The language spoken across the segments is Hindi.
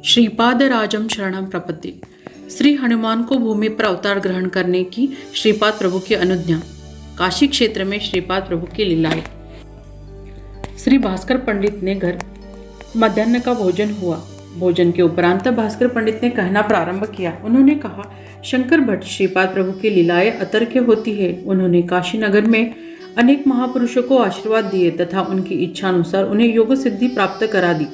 श्रीपादराजम शरणम प्रपत्ति। श्री हनुमान को भूमि पर अवतार ग्रहण करने की श्रीपाद प्रभु की अनुज्ञा। काशी क्षेत्र में श्रीपाद प्रभु की लीलाएं। श्री भास्कर पंडित ने घर मध्याह्न का भोजन हुआ। भोजन के उपरांत भास्कर पंडित ने कहना प्रारंभ किया। उन्होंने कहा, शंकर भट्ट श्रीपाद प्रभु की लीलाएं अतर्क्य होती है। उन्होंने काशी नगर में अनेक महापुरुषों को आशीर्वाद दिए तथा उनकी इच्छा अनुसार उन्हें योग सिद्धि प्राप्त करा दी।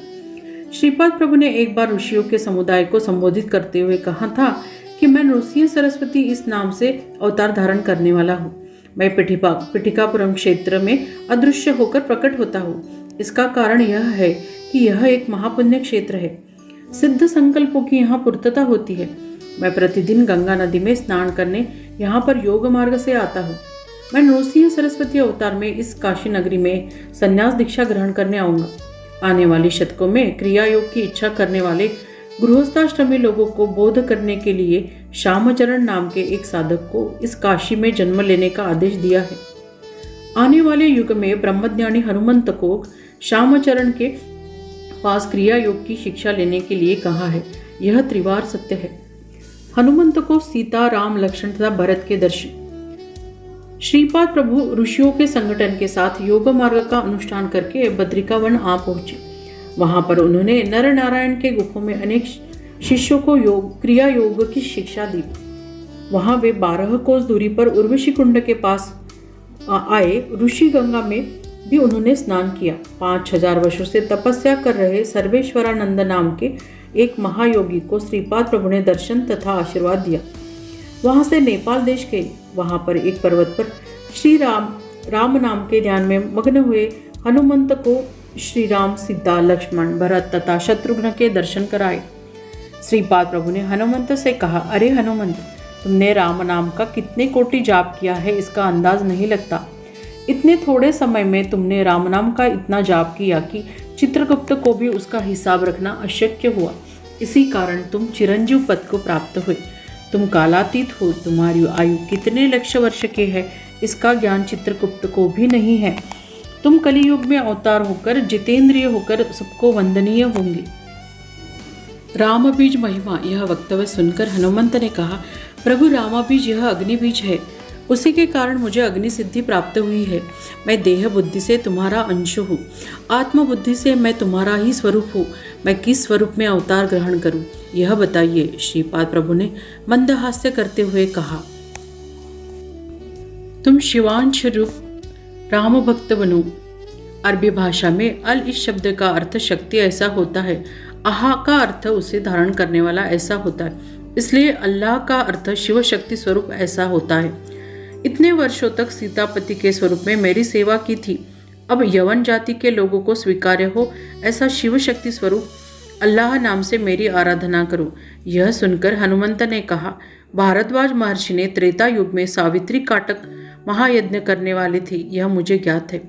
श्रीपाद प्रभु ने एक बार ऋषियों के समुदाय को संबोधित करते हुए कहा था कि मैं नृसिंह सरस्वती इस नाम से अवतार धारण करने वाला हूँ। मैं पिठिकापुरम क्षेत्र में अदृश्य होकर प्रकट होता हूँ। इसका कारण यह है कि यह एक महापुण्य क्षेत्र है। सिद्ध संकल्पों की यहाँ पूर्तता होती है। मैं प्रतिदिन गंगा नदी में स्नान करने यहाँ पर योग मार्ग से आता हूँ। मैं नृसिंह सरस्वती अवतार में इस काशी नगरी में संन्यास दीक्षा ग्रहण करने आऊंगा। आने वाले शतकों में क्रिया योग की इच्छा करने वाले गृहस्थाश्रमी लोगों को बोध करने के लिए श्यामचरण नाम के एक साधक को इस काशी में जन्म लेने का आदेश दिया है। आने वाले युग में ब्रह्मज्ञानी हनुमंत को श्यामचरण के पास क्रिया योग की शिक्षा लेने के लिए कहा है। यह त्रिवार सत्य है। हनुमंत को सीता, राम, लक्ष्मण तथा भरत के दर्शन। श्रीपाद प्रभु ऋषियों के संगठन के साथ योग मार्ग का अनुष्ठान करके बद्रिका वन आ पहुंचे। वहां पर उन्होंने नर नारायण के गुफों में अनेक शिष्यों को क्रिया योग की शिक्षा दी। वहां वे 12 कोस दूरी पर उर्वशी कुंड के पास आए। ऋषि गंगा में भी उन्होंने स्नान किया। 5000 वर्षों से तपस्या कर रहे सर्वेश्वरानंद नाम के एक महायोगी को श्रीपाद प्रभु ने दर्शन तथा आशीर्वाद दिया। वहां से नेपाल देश गए। वहां पर एक पर्वत पर श्री राम नाम के ध्यान में मग्न हुए हनुमंत को श्री राम, सीता, लक्ष्मण, भरत तथा शत्रुघ्न के दर्शन कराए। श्रीपाद प्रभु ने हनुमंत से कहा, अरे हनुमंत, तुमने राम नाम का कितने कोटि जाप किया है इसका अंदाज नहीं लगता। इतने थोड़े समय में तुमने राम नाम का इतना जाप किया कि चित्रगुप्त को भी उसका हिसाब रखना अशक्य हुआ। इसी कारण तुम चिरंजीव पद को प्राप्त हुए। तुम कालातीत हो। तुम्हारी आयु कितने लक्ष वर्ष के है इसका ज्ञान चित्रगुप्त को भी नहीं है। तुम कलियुग में अवतार होकर जितेंद्रिय होकर सबको वंदनीय होंगे। रामबीज महिमा। यह वक्तव्य सुनकर हनुमंत ने कहा, प्रभु रामबीज यह अग्निबीज है। उसी के कारण मुझे अग्नि सिद्धि प्राप्त हुई है। मैं देह बुद्धि से तुम्हारा अंश हूँ। आत्मबुद्धि से मैं तुम्हारा ही स्वरूप हूँ। मैं किस स्वरूप में अवतार ग्रहण करूँ यह बताइए। श्रीपाद प्रभु ने मंदहास्य करते हुए कहा, तुम शिवांश रूप राम भक्त बनो। अरबी भाषा में अल इस शब्द का अर्थ शक्ति ऐसा होता है। आहा का अर्थ उसे धारण करने वाला ऐसा होता है। इसलिए अल्लाह का अर्थ शिव शक्ति स्वरूप ऐसा होता है। इतने वर्षों तक सीतापति के स्वरूप में मेरी सेवा की थी। अब यवन जाति के लोगों को स्वीकार्य हो ऐसा शिव शक्ति स्वरूप अल्लाह नाम से मेरी आराधना करो। यह सुनकर हनुमंत ने कहा, भारद्वाज महर्षि ने त्रेता युग में सावित्री काटक महायज्ञ करने वाले थे, यह मुझे ज्ञात है।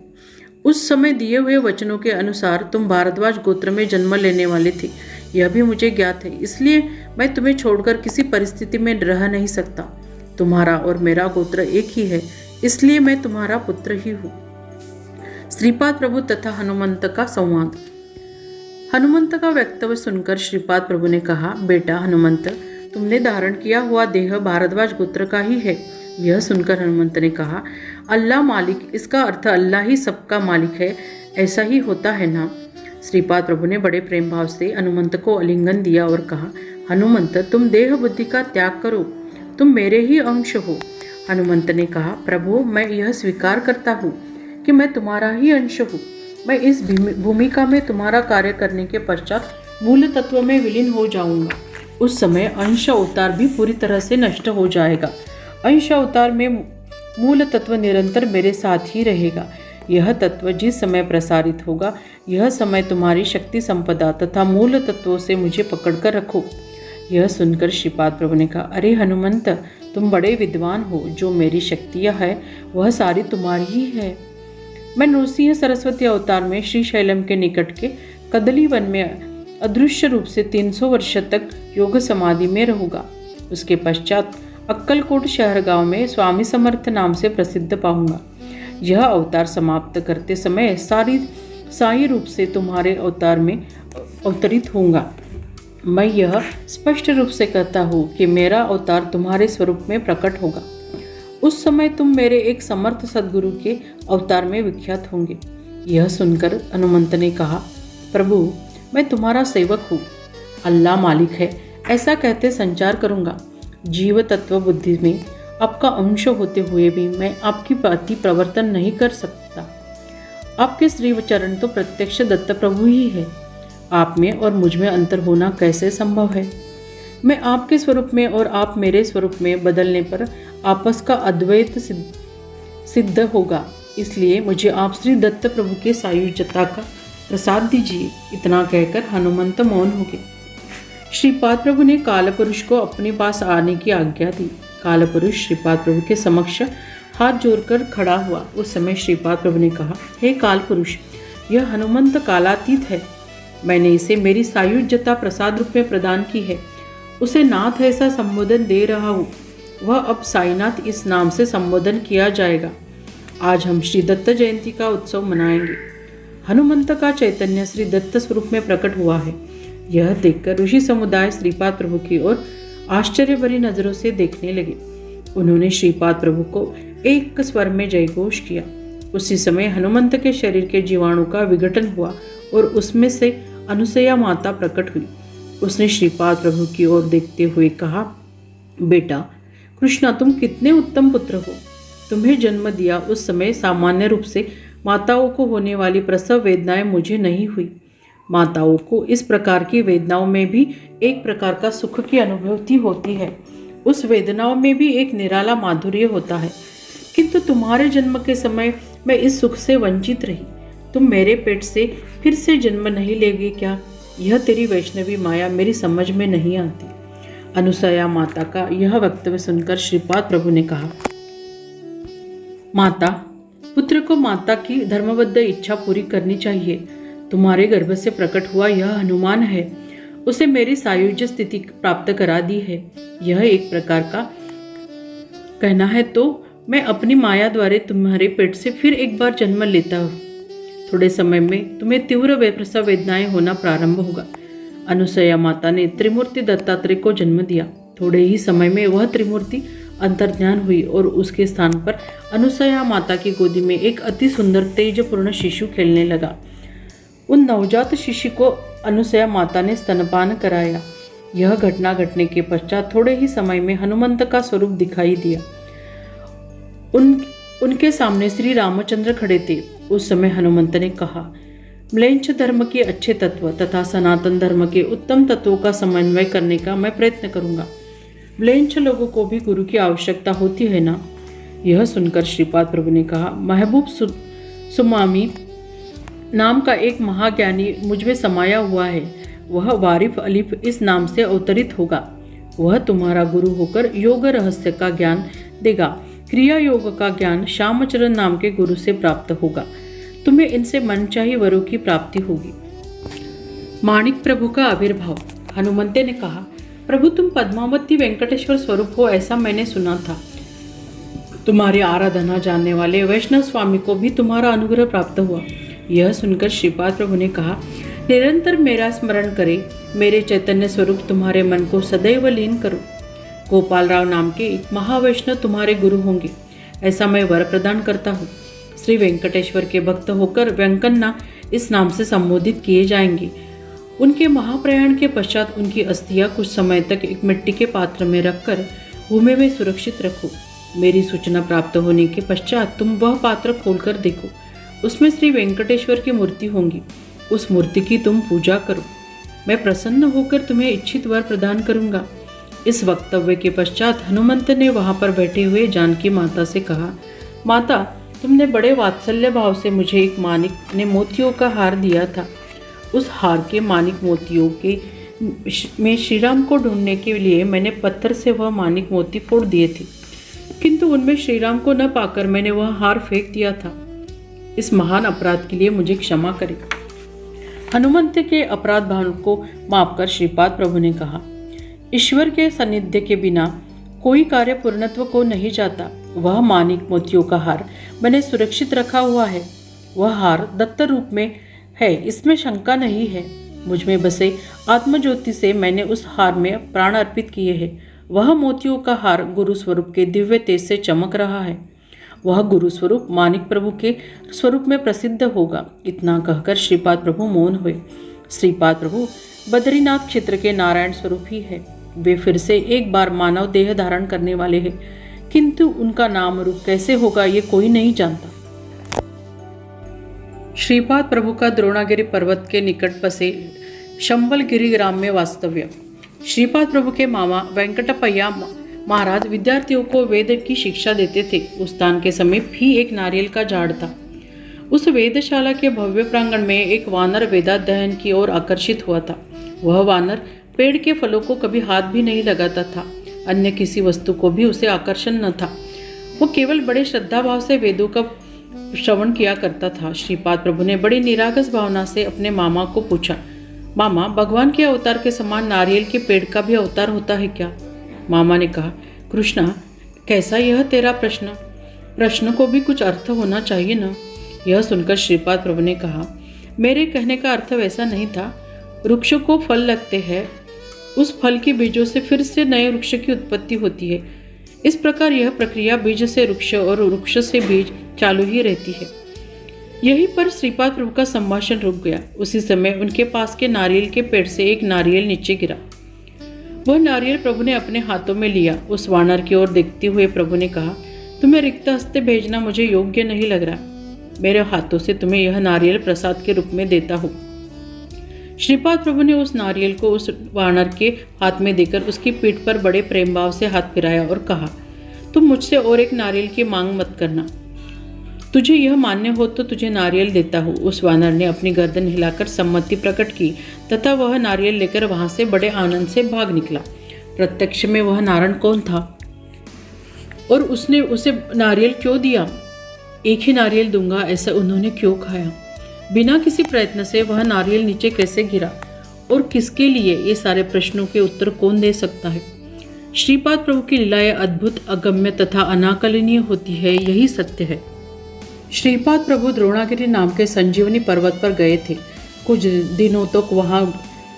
उस समय दिए हुए वचनों के अनुसार तुम भारद्वाज गोत्र में जन्म लेने वाले थे, यह भी मुझे ज्ञात है। इसलिए मैं तुम्हें छोड़कर किसी परिस्थिति में रह नहीं सकता। तुम्हारा और मेरा गोत्र एक ही है, इसलिए मैं तुम्हारा पुत्र ही हूँ। श्रीपाद प्रभु तथा हनुमंत का संवाद। हनुमंत का वक्तव्य सुनकर श्रीपाद प्रभु ने कहा, बेटा हनुमंत, तुमने धारण किया हुआ देह भारद्वाज गोत्र का ही है। यह सुनकर हनुमंत ने कहा, अल्लाह मालिक, इसका अर्थ अल्लाह ही सबका मालिक है, ऐसा ही होता है ना। श्रीपाद प्रभु ने बड़े प्रेम भाव से हनुमंत को आलिंगन दिया और कहा, हनुमंत, तुम देह बुद्धि का त्याग करो, तुम मेरे ही अंश हो। हनुमंत ने कहा, प्रभु, मैं यह स्वीकार करता हूँ कि मैं तुम्हारा ही अंश हूँ। मैं इस भूमिका में तुम्हारा कार्य करने के पश्चात मूल तत्व में विलीन हो जाऊंगा। उस समय अंश अवतार भी पूरी तरह से नष्ट हो जाएगा। अंश अवतार में मूल तत्व निरंतर मेरे साथ ही रहेगा। यह तत्व जिस समय प्रसारित होगा, यह समय तुम्हारी शक्ति संपदा तथा मूल तत्वों से मुझे पकड़कर रखो। यह सुनकर श्रीपाद प्रभु ने कहा, अरे हनुमंत, तुम बड़े विद्वान हो। जो मेरी शक्तियाँ है वह सारी तुम्हारी ही है। मैं नृसिंह सरस्वती अवतार में श्रीशैलम के निकट के कदली वन में अदृश्य रूप से 300 वर्ष तक योग समाधि में रहूंगा। उसके पश्चात अक्कलकोट शहर गांव में स्वामी समर्थ नाम से प्रसिद्ध पाऊंगा। यह अवतार समाप्त करते समय साई रूप से तुम्हारे अवतार में अवतरित होऊंगा। मैं यह स्पष्ट रूप से कहता हूँ कि मेरा अवतार तुम्हारे स्वरूप में प्रकट होगा। उस समय तुम मेरे एक समर्थ सद्गुरु के अवतार में विख्यात होंगे। यह सुनकर हनुमंत ने कहा, प्रभु मैं तुम्हारा सेवक हूँ, अल्लाह मालिक है ऐसा कहते संचार करूँगा। जीव तत्व बुद्धि में आपका अंश होते हुए भी मैं आपकी बाती प्रवर्तन नहीं कर सकता। आपके श्री चरण तो प्रत्यक्ष दत्त प्रभु ही है। आप में और मुझ में अंतर होना कैसे संभव है? मैं आपके स्वरूप में और आप मेरे स्वरूप में बदलने पर आपस का अद्वैत सिद्ध होगा। इसलिए मुझे आप श्री दत्त प्रभु के सायुज्यता का प्रसाद दीजिए। इतना कहकर हनुमंत मौन हो गए। श्रीपाद प्रभु ने कालपुरुष को अपने पास आने की आज्ञा दी। कालपुरुष श्रीपाद प्रभु के समक्ष हाथ जोड़कर खड़ा हुआ। उस समय श्रीपाद प्रभु ने कहा, हे कालपुरुष, यह हनुमंत कालातीत है। मैंने इसे मेरी सायुज्यता प्रसाद रूप में प्रदान की है। उसे नाथ ऐसा संबोधन दे रहा हूँ। वह अब साईनाथ इस नाम से संबोधन किया जाएगा। आज हम श्री दत्त जयंती का उत्सव मनाएंगे। हनुमंत का चैतन्य श्री दत्त स्वरूप में प्रकट हुआ है। यह देखकर ऋषि समुदाय श्रीपाद प्रभु की ओर आश्चर्य भरी नजरों से देखने लगे। उन्होंने श्रीपाद प्रभु को एक स्वर में जयघोष किया। उसी समय हनुमंत के शरीर के जीवाणु का विघटन हुआ और उसमें से अनुसया माता प्रकट हुई। उसने श्रीपाद प्रभु की ओर देखते हुए कहा, बेटा कृष्णा, तुम कितने उत्तम पुत्र हो। तुम्हें जन्म दिया उस समय सामान्य रूप से माताओं को होने वाली प्रसव वेदनाएं मुझे नहीं हुई। माताओं को इस प्रकार की वेदनाओं में भी एक प्रकार का सुख की अनुभूति होती है। उस वेदनाओं में भी एक निराला माधुर्य होता है। किंतु तुम्हारे जन्म के समय मैं इस सुख से वंचित रही। तुम मेरे पेट से फिर से जन्म नहीं लेगी क्या? यह तेरी वैष्णवी माया मेरी समझ में नहीं आती। अनुसया माता का यह वक्तव्य सुनकर श्रीपाद प्रभु ने कहा, माता, पुत्र को माता की धर्मबद्ध इच्छा पूरी करनी चाहिए। तुम्हारे गर्भ से प्रकट हुआ यह हनुमान है। उसे मेरी सायुज्य स्थिति प्राप्त करा दी है। यह एक प्रकार का कहना है तो मैं अपनी माया द्वारा तुम्हारे पेट से फिर एक बार जन्म लेता हूँ। थोड़े समय में तुम्हें तीव्र प्रसव वेदनाएं होना प्रारंभ होगा। अनुसया माता ने त्रिमूर्ति दत्तात्रेय को जन्म दिया। थोड़े ही समय में वह त्रिमूर्ति अंतर्ध्यान हुई और उसके स्थान पर अनुसया माता की गोदी में एक अति सुंदर तेजपूर्ण शिशु खेलने लगा। उन नवजात शिशु को अनुसया माता ने स्तनपान कराया। यह घटना घटने के पश्चात थोड़े ही समय में हनुमंत का स्वरूप दिखाई दिया। उनके सामने श्री रामचंद्र खड़े थे। उस समय हनुमंत ने कहा, म्लेच्छ धर्म के अच्छे तत्व तथा सनातन धर्म के उत्तम तत्वों का समन्वय करने का मैं प्रयत्न करूंगा। म्लेच्छ लोगों को भी गुरु की आवश्यकता होती है ना? यह सुनकर श्रीपाद प्रभु ने कहा, महबूब सुमामी नाम का एक महाज्ञानी मुझमें समाया हुआ है। वह वारिफ अलिफ इस नाम से अवतरित होगा। वह तुम्हारा गुरु होकर योग रहस्य का ज्ञान देगा। क्रिया योग का ज्ञान श्यामचरण नाम के गुरु से प्राप्त होगा। तुम्हें इनसे मनचाही वरों की प्राप्ति होगी। माणिक प्रभु का आविर्भाव। हनुमंते ने कहा, प्रभु तुम पद्मावती वेंकटेश्वर स्वरूप हो ऐसा मैंने सुना था। तुम्हारी आराधना जानने वाले वैष्णव स्वामी को भी तुम्हारा अनुग्रह प्राप्त हुआ। यह सुनकर श्रीपाद प्रभु ने कहा, निरंतर मेरा स्मरण करे, मेरे चैतन्य स्वरूप तुम्हारे मन को सदैव लीन करो। गोपाल राव नाम के एक महावैष्णव तुम्हारे गुरु होंगे ऐसा मैं वर प्रदान करता हूँ। श्री वेंकटेश्वर के भक्त होकर वेंकन्ना इस नाम से संबोधित किए जाएंगे। उनके महाप्रयाण के पश्चात उनकी अस्थियां कुछ समय तक एक मिट्टी के पात्र में रखकर भूमि में सुरक्षित रखो। मेरी सूचना प्राप्त होने के पश्चात तुम वह पात्र खोलकर देखो। उसमें श्री वेंकटेश्वर की मूर्ति होंगी। उस मूर्ति की तुम पूजा करो। मैं प्रसन्न होकर तुम्हें इच्छित वर प्रदान करूंगा। इस वक्तव्य के पश्चात हनुमंत ने वहां पर बैठे हुए जानकी माता से कहा, माता, तुमने बड़े वात्सल्य भाव से मुझे एक मानिक ने मोतियों का हार दिया था। उस हार के मानिक मोतियों के में श्रीराम को ढूंढने के लिए मैंने पत्थर से वह मानिक मोती फोड़ दिए थे, किंतु उनमें श्रीराम को न पाकर मैंने वह हार फेंक दिया था। इस महान अपराध के लिए मुझे क्षमा करें। हनुमंत के अपराध भाव को माफ कर श्रीपाद प्रभु ने कहा, ईश्वर के सानिध्य के बिना कोई कार्य पूर्णत्व को नहीं जाता। वह मानिक मोतियों का हार मैंने सुरक्षित रखा हुआ है। वह हार दत्त रूप में है, इसमें शंका नहीं है। मुझ में बसे आत्मज्योति से मैंने उस हार में प्राण अर्पित किए हैं। वह मोतियों का हार गुरु स्वरूप के दिव्य तेज से चमक रहा है। वह गुरु स्वरूप मानिक प्रभु के स्वरूप में प्रसिद्ध होगा। इतना कहकर श्रीपाद प्रभु मौन हुए। श्रीपाद प्रभु बद्रीनाथ क्षेत्र के नारायण स्वरूप ही है। वे फिर से एक बार मानव देह धारण करने वाले हैं, किंतु उनका नाम रूप कैसे होगा ये कोई नहीं जानता। श्रीपाद प्रभु का द्रोणागिरी पर्वत के निकट बसे शंबलगिरी ग्राम में वास्तव्य। श्रीपाद प्रभु के मामा वेंकटपैया महाराज विद्यार्थियों को वेद की शिक्षा देते थे। उस स्थान के समीप ही एक नारियल का झाड़ था। उस वेदशाला के भव्य प्रांगण में एक वानर वेदाध्ययन की ओर आकर्षित हुआ था। वह वानर पेड़ के फलों को कभी हाथ भी नहीं लगाता था। अन्य किसी वस्तु को भी उसे आकर्षण न था। वो केवल बड़े श्रद्धा भाव से वेदों का श्रवण किया करता था। श्रीपाद प्रभु ने बड़ी निरागस भावना से अपने मामा को पूछा, मामा, भगवान के अवतार के समान नारियल के पेड़ का भी अवतार होता है क्या? मामा ने कहा, कृष्णा, कैसा यह तेरा प्रश्न? प्रश्न को भी कुछ अर्थ होना चाहिए न। यह सुनकर श्रीपाद प्रभु ने कहा, मेरे कहने का अर्थ वैसा नहीं था। वृक्षों को फल लगते हैं, उस फल के बीजों से फिर से नए वृक्ष की उत्पत्ति होती है। इस प्रकार यह प्रक्रिया बीज से वृक्ष और वृक्ष से बीज चालू ही रहती है। यहीं पर श्रीपाद प्रभु का संभाषण रुक गया। उसी समय उनके पास के नारियल के पेड़ से एक नारियल नीचे गिरा। वह नारियल प्रभु ने अपने हाथों में लिया। उस वानर की ओर देखते हुए प्रभु ने कहा, तुम्हें रिक्त हस्ते भेजना मुझे योग्य नहीं लग रहा। मेरे हाथों से तुम्हें यह नारियल प्रसाद के रूप में देता हूँ। श्रीपाद प्रभु ने उस नारियल को उस वानर के हाथ में देकर उसकी पीठ पर बड़े प्रेम भाव से हाथ फिराया और कहा, तुम मुझसे और एक नारियल की मांग मत करना। तुझे यह मान्य हो तो तुझे नारियल देता हूँ। उस वानर ने अपनी गर्दन हिलाकर सम्मति प्रकट की तथा वह नारियल लेकर वहां से बड़े आनंद से भाग निकला। प्रत्यक्ष में वह नारायण कौन था और उसने उसे नारियल क्यों दिया? एक ही नारियल दूंगा ऐसा उन्होंने क्यों खाया? बिना किसी प्रयत्न से वह नारियल नीचे कैसे गिरा और किसके लिए? ये सारे प्रश्नों के उत्तर कौन दे सकता है? श्रीपाद प्रभु की लीलाएं अद्भुत, अगम्य तथा अनाकलनीय होती है, यही सत्य है। श्रीपाद प्रभु द्रोणागिरी नाम के संजीवनी पर्वत पर गए थे। कुछ दिनों तक वहाँ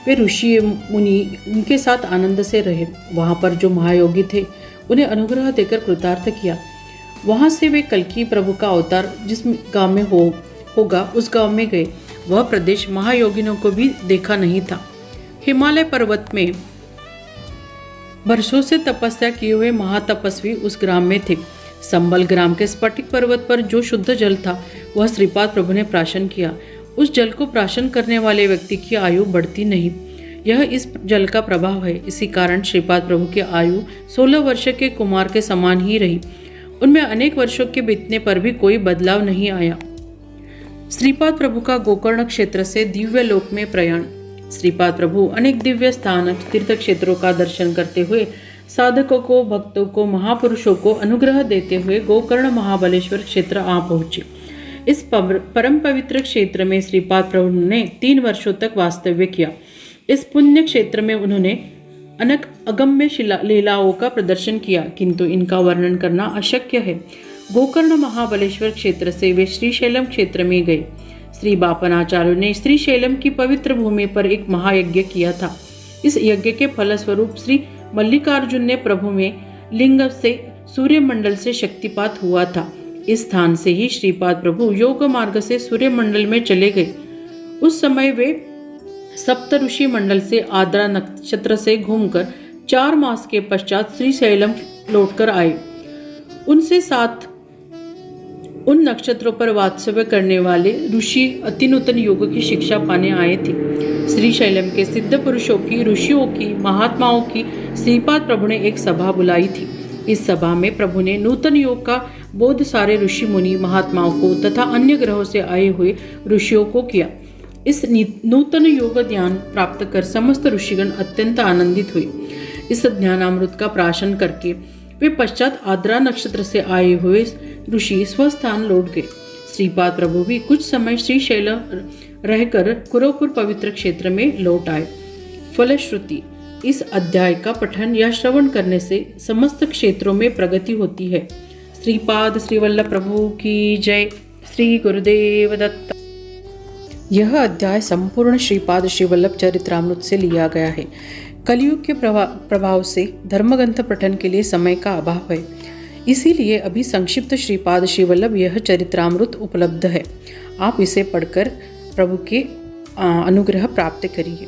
वे ऋषि मुनि उनके साथ आनंद से रहे। वहाँ पर जो महायोगी थे उन्हें अनुग्रह देकर कृतार्थ किया। वहाँ से वे कल्कि प्रभु का अवतार जिस गांव में होगा उस गांव में गए। वह प्रदेश महायोगिनों को भी देखा नहीं था। हिमालय पर्वत में वर्षों से तपस्या किए हुए महातपस्वी उस ग्राम में थे। संबल ग्राम के स्फटिक पर्वत पर जो शुद्ध जल था वह श्रीपाद प्रभु ने प्राशन किया। उस जल को प्राशन करने वाले व्यक्ति की आयु बढ़ती नहीं, यह इस जल का प्रभाव है। इसी कारण श्रीपाद प्रभु की आयु 16 वर्ष के कुमार के समान ही रही। उनमें अनेक वर्षों के बीतने पर भी कोई बदलाव नहीं आया। श्रीपाद प्रभु का गोकर्ण क्षेत्र से दिव्य लोक में प्रयाण। श्रीपाद प्रभु अनेक दिव्य स्थान तीर्थ क्षेत्रों का दर्शन करते हुए साधकों को, भक्तों को, महापुरुषों को अनुग्रह देते हुए गोकर्ण महाबलेश्वर क्षेत्र आ पहुंचे। इस परम पवित्र क्षेत्र में श्रीपाद प्रभु ने 3 वर्षों तक वास्तव्य किया। इस पुण्य क्षेत्र में उन्होंने अनेक अगम्य लीलाओं का प्रदर्शन किया, किंतु इनका वर्णन करना अशक्य है। गोकर्ण महाबलेश्वर क्षेत्र से वे श्रीशैलम क्षेत्र में गए। श्री बापनाचार्य ने श्रीशैलम की पवित्र भूमि पर एक महायज्ञ किया था। इस यज्ञ के फलस्वरूप श्री मल्लिकार्जुन ने प्रभु में लिंग से सूर्यमंडल से शक्तिपात हुआ था। इस स्थान से ही श्रीपाद प्रभु योग मार्ग से सूर्यमंडल में चले गए। उस समय वे सप्त ऋषि मंडल से आद्रा नक्षत्र से घूमकर 4 मास के पश्चात श्रीशैलम लौटकर आए। उनसे साथ उन नक्षत्रों पर वास्तव्य करने वाले ऋषि अतिनूतन योग की शिक्षा पाने आए थे। श्रीशैलम के सिद्ध पुरुषों की, ऋषियों की, महात्माओं की श्रीपाद प्रभु ने एक सभा बुलाई थी। इस सभा में प्रभु ने नूतन योग का बोध सारे ऋषि मुनि महात्माओं को तथा अन्य ग्रहों से आए हुए ऋषियों को किया। इस नूतन योग ज्ञान प्राप्त कर समस्त ऋषिगण अत्यंत आनंदित हुए। इस ज्ञानामृत का प्राशन करके वे पश्चात आद्रा नक्षत्र से आए हुए ऋषि स्वस्थान लौट गए। श्रीपाद प्रभु भी कुछ समय श्रीशैल रहकर कुरुपुर पवित्र क्षेत्र में लौट आए। फलश्रुति, इस अध्याय का पठन या श्रवण करने से समस्त क्षेत्रों में प्रगति होती है। श्रीपाद श्रीवल्लभ प्रभु की जय। श्री गुरुदेव दत्त। यह अध्याय संपूर्ण श्रीपाद श्रीवल्लभ चरित्रामृत से लिया गया है। कलयुग के प्रभाव से धर्मग्रंथ पठन के लिए समय का अभाव है, इसीलिए अभी संक्षिप्त श्रीपाद श्रीवल्लभ यह चरित्रामृत उपलब्ध है। आप इसे पढ़कर प्रभु के अनुग्रह प्राप्त करिए।